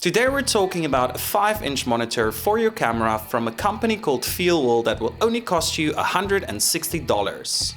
Today we're talking about a 5-inch monitor for your camera from a company called Feelworld that will only cost you $160.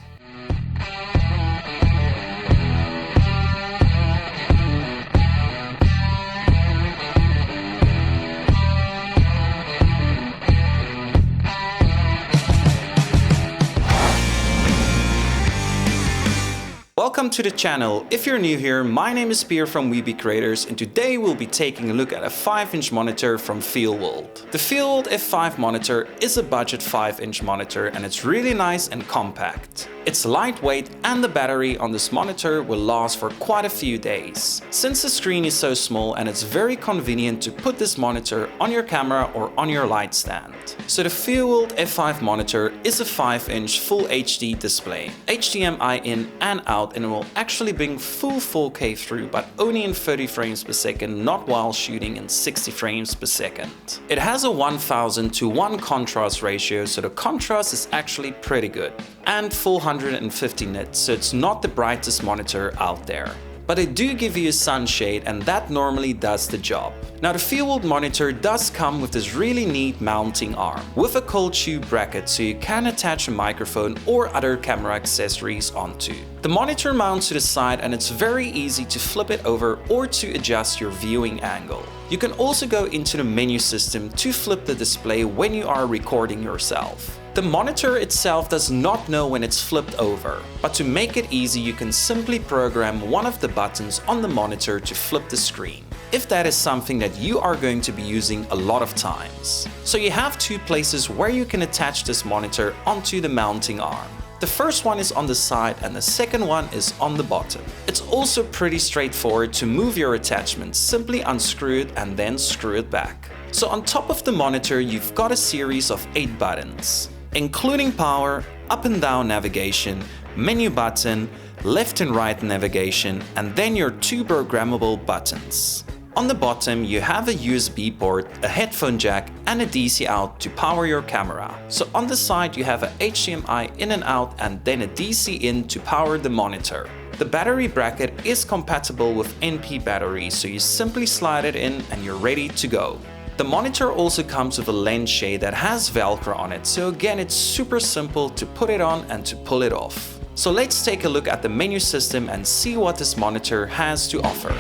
Welcome to the channel. If you're new here, my name is Pierre from Weeby Creators, and today we'll be taking a look at a 5-inch monitor from Feelworld. The Feelworld F5 monitor is a budget 5-inch monitor and it's really nice and compact. It's lightweight and the battery on this monitor will last for quite a few days. Since the screen is so small and it's very convenient to put this monitor on your camera or on your light stand. So the Feelworld F5 monitor is a 5-inch Full HD display, HDMI in and out, and it will actually bring full 4K through, but only in 30 frames per second, not while shooting in 60 frames per second. It has a 1000:1 contrast ratio, so the contrast is actually pretty good, and 450 nits, so it's not the brightest monitor out there. But they do give you a sunshade, and that normally does the job. Now the Feelworld monitor does come with this really neat mounting arm with a cold shoe bracket, so you can attach a microphone or other camera accessories onto. The monitor mounts to the side and it's very easy to flip it over or to adjust your viewing angle. You can also go into the menu system to flip the display when you are recording yourself. The monitor itself does not know when it's flipped over, but to make it easy you can simply program one of the buttons on the monitor to flip the screen, if that is something that you are going to be using a lot of times. So you have two places where you can attach this monitor onto the mounting arm. The first one is on the side and the second one is on the bottom. It's also pretty straightforward to move your attachment. Simply unscrew it and then screw it back. So on top of the monitor you've got a series of 8 buttons, including power, up and down navigation, menu button, left and right navigation, and then your 2 programmable buttons. On the bottom you have a USB port, a headphone jack and a DC out to power your camera. So on the side you have a HDMI in and out and then a DC in to power the monitor. The battery bracket is compatible with NP batteries, so you simply slide it in and you're ready to go. The monitor also comes with a lens shade that has Velcro on it, so again it's super simple to put it on and to pull it off. So let's take a look at the menu system and see what this monitor has to offer.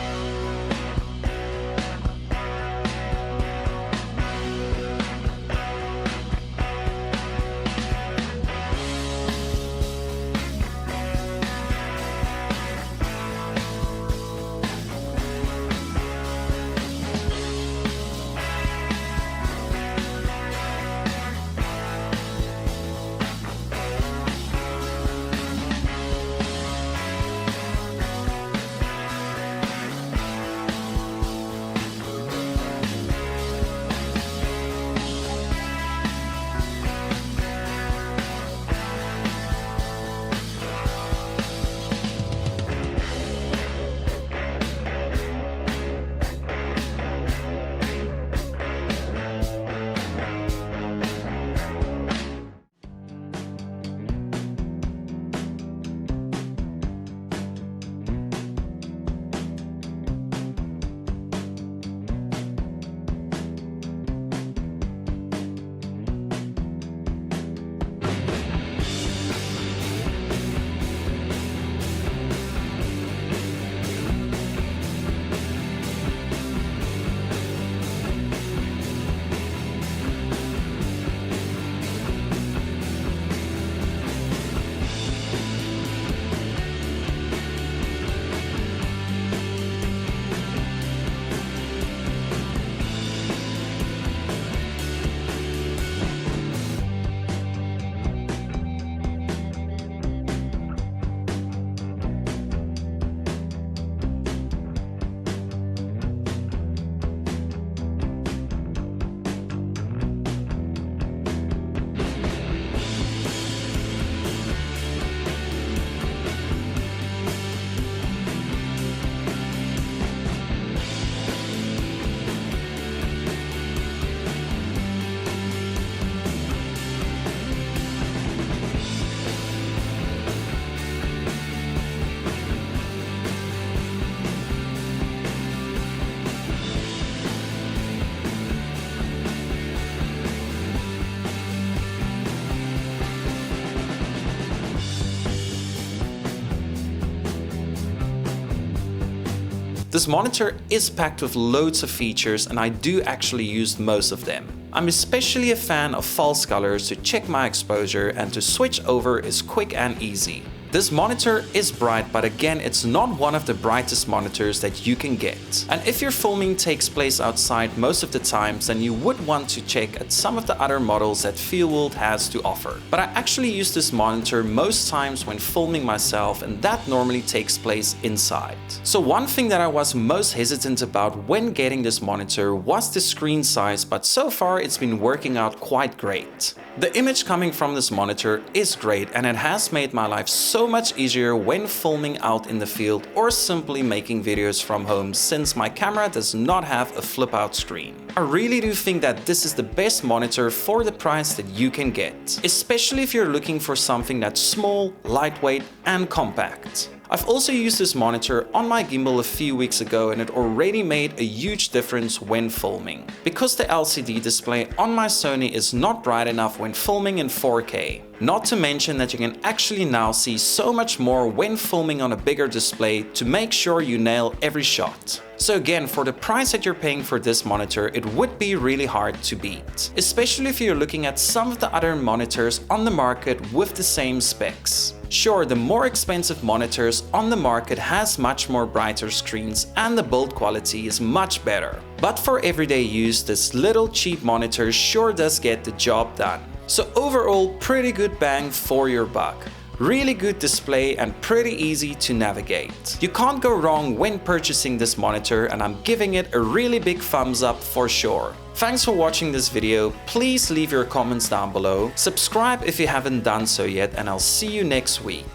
This monitor is packed with loads of features and I do actually use most of them. I'm especially a fan of false colors to check my exposure, and to switch over is quick and easy. This monitor is bright, but again, it's not one of the brightest monitors that you can get. And if your filming takes place outside most of the times, then you would want to check at some of the other models that Feelworld has to offer. But I actually use this monitor most times when filming myself, and that normally takes place inside. So one thing that I was most hesitant about when getting this monitor was the screen size, but so far it's been working out quite great. The image coming from this monitor is great, and it has made my life so much easier when filming out in the field or simply making videos from home, since my camera does not have a flip out screen. I really do think that this is the best monitor for the price that you can get, especially if you're looking for something that's small, lightweight and compact. I've also used this monitor on my gimbal a few weeks ago, and it already made a huge difference when filming. Because the LCD display on my Sony is not bright enough when filming in 4K. Not to mention that you can actually now see so much more when filming on a bigger display to make sure you nail every shot. So again, for the price that you're paying for this monitor, it would be really hard to beat. Especially if you're looking at some of the other monitors on the market with the same specs. Sure, the more expensive monitors on the market has much more brighter screens and the build quality is much better. But for everyday use, this little cheap monitor sure does get the job done. So overall, pretty good bang for your buck. Really good display and pretty easy to navigate. You can't go wrong when purchasing this monitor, and I'm giving it a really big thumbs up for sure. Thanks for watching this video. Please leave your comments down below. Subscribe if you haven't done so yet, and I'll see you next week.